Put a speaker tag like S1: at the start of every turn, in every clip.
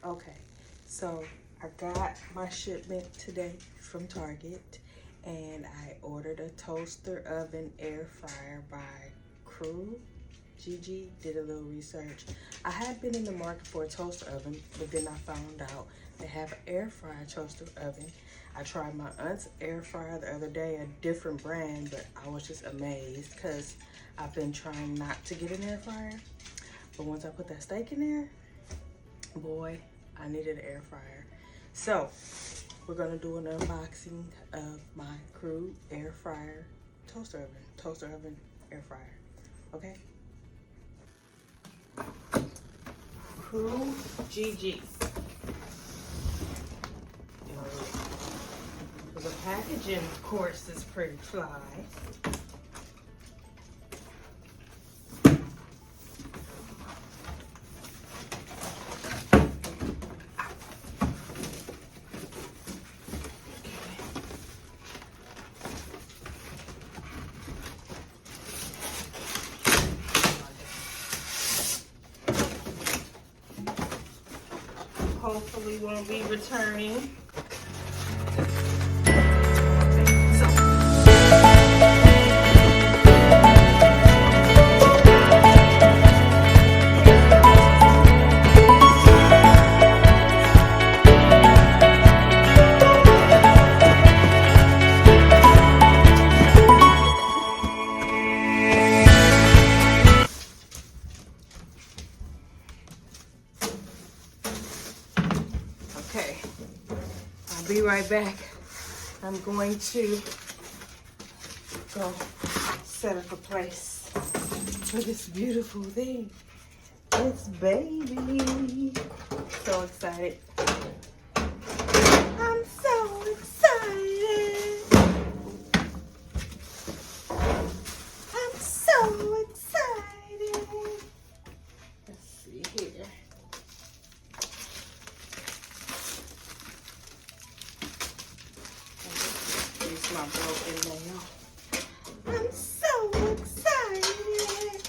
S1: Okay, so I got my shipment today from Target, and I ordered a toaster oven air fryer by CruXgg. Did a little research. I had been in the market for a toaster oven, but then I found out they have an air fryer toaster oven. I tried my aunt's air fryer the other day, a different brand, but I was just amazed because I've been trying not to get an air fryer. But once I put that steak in there, boy, I needed an air fryer. So we're gonna do an unboxing of my Crew air fryer toaster oven air fryer. Okay. CruXgg. The packaging, of course, is pretty fly. Hopefully won't be returning. Okay, I'll be right back. I'm going to go set up a place for this beautiful thing. It's baby. So excited. I'm so excited. I'm so excited. Let's see here. Here's my broken nail. I'm so excited.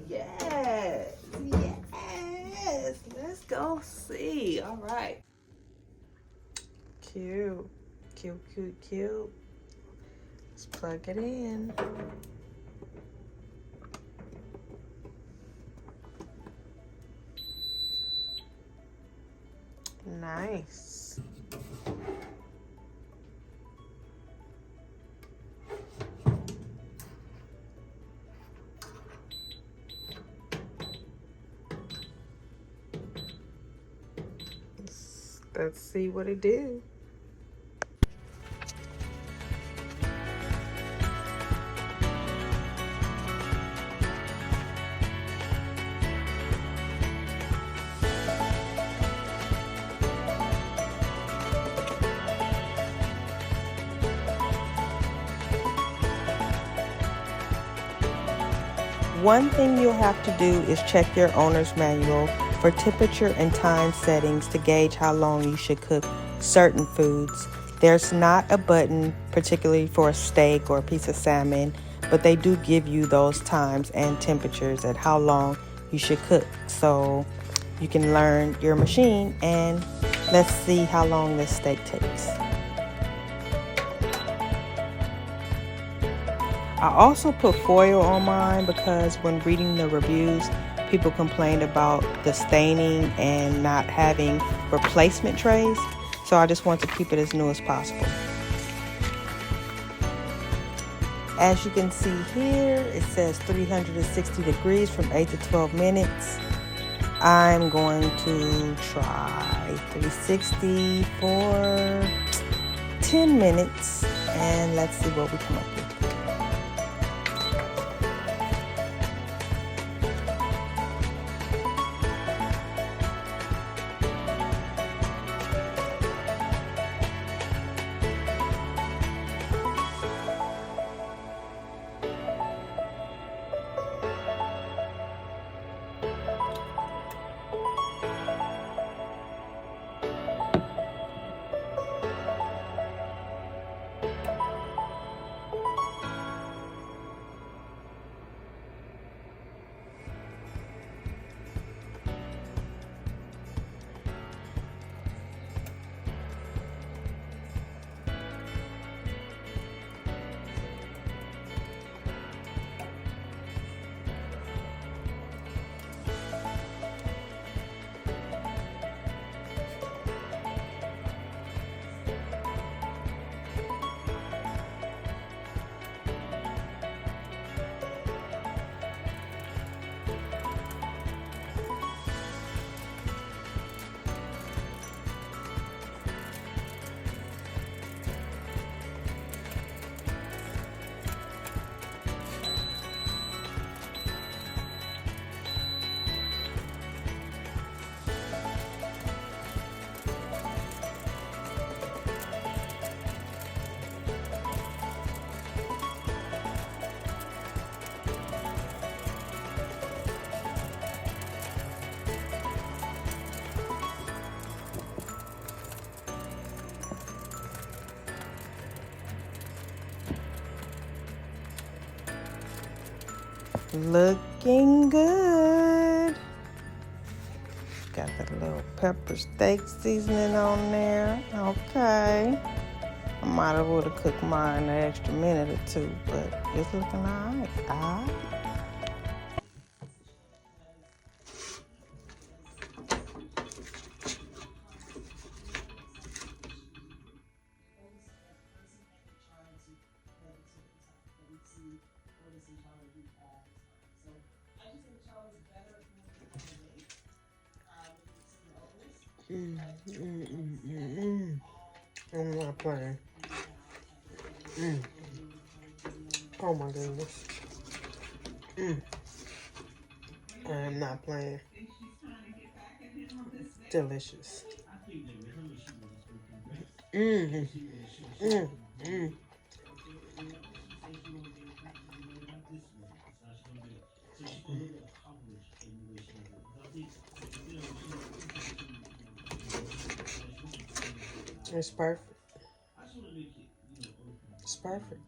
S1: Yes, yes. Let's go see. All right. Cute, cute, cute, cute. Let's plug it in. Nice. Let's see what it do. One thing you'll have to do is check your owner's manual for temperature and time settings to gauge how long you should cook certain foods. There's not a button particularly for a steak or a piece of salmon, but they do give you those times and temperatures at how long you should cook. So you can learn your machine, and let's see how long this steak takes. I also put foil on mine because when reading the reviews, people complained about the staining and not having replacement trays. So I just want to keep it as new as possible. As you can see here, it says 360 degrees from 8 to 12 minutes. I'm going to try 360 for 10 minutes and let's see what we come up with. Looking good. Got the little pepper steak seasoning on there. Okay. I might have would have cooked mine an extra minute or two, but it's looking alright. Alright. I'm not playing. Oh my goodness. I am not playing. Delicious. It's perfect. It's perfect.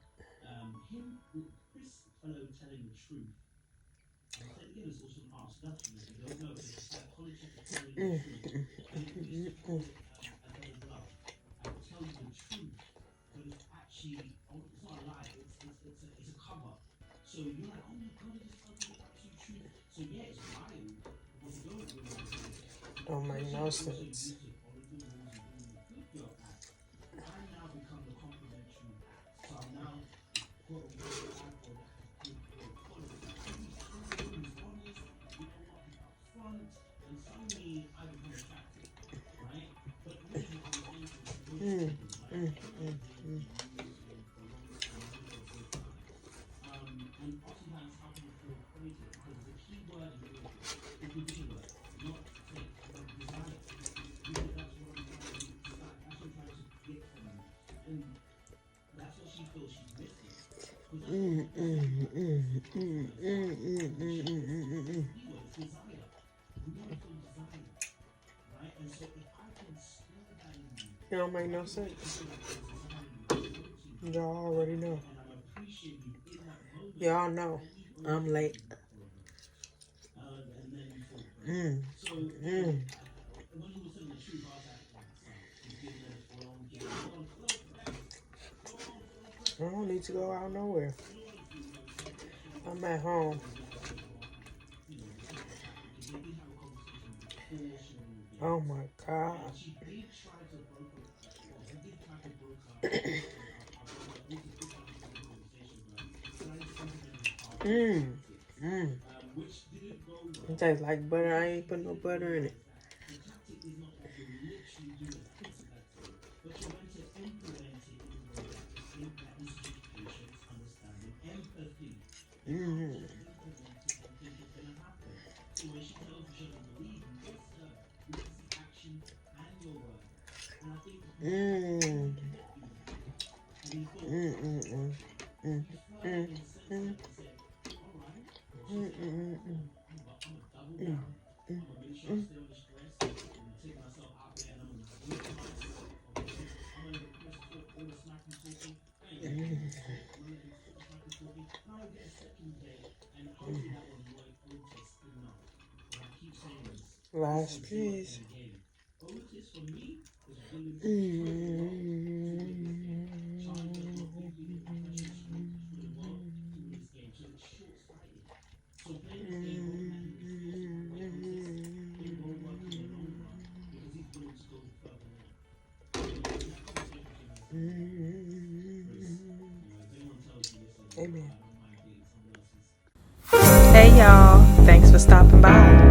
S1: Don't make no sense. It don't make no sense. Y'all already know. Y'all know I'm late. I don't need to go out nowhere. I'm at home. Oh my God. It tastes like butter. I ain't put no butter in it. Last piece. Amen. Hey y'all, thanks for stopping by.